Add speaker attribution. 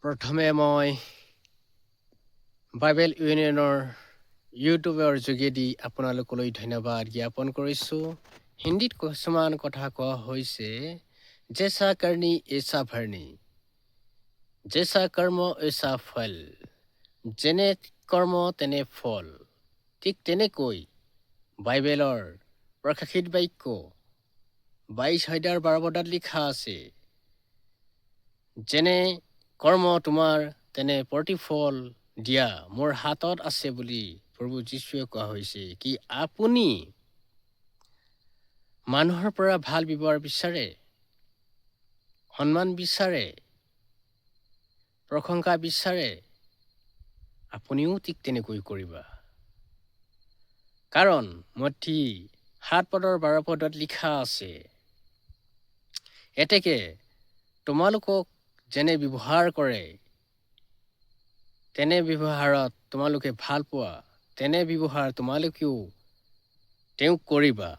Speaker 1: প্ৰথমে মই বাইবেল ইউনিয়নৰ ইউটিউবৰ যোগেদি আপোনালোকলৈ ধন্যবাদ জ্ঞাপন কৰিছোঁ। হিন্দীত কিছুমান কথা কোৱা হৈছে, জেচা কৰ্ণী এচা ভৰণী, জেচা কৰ্ম এচা ফল, যেনে কৰ্ম তেনে ফল। ঠিক তেনেকৈ বাইবেলৰ প্ৰকাশিত বাক্য 22:12 লিখা আছে, যেনে কৰ্ম তোমাৰ তেনে প্ৰতিফল দিয়া মোৰ হাতত আছে বুলি প্ৰভু যীশুৱে কোৱা হৈছে। কি আপুনি মানুহৰ পৰা ভাল ব্যৱহাৰ বিচাৰে, সন্মান বিচাৰে, প্ৰশংসা বিচাৰে? আপুনিও ঠিক তেনেকৈ কৰিবা। কাৰণ মঠি 7:12 লিখা আছে, এতেকে তোমালোকক যেনে ব্যৱহাৰ কৰে তেনে ব্যৱহাৰত তোমালোকে ভাল পোৱা, তেনে ব্যৱহাৰ তোমালোকেও তেওঁক কৰিবা।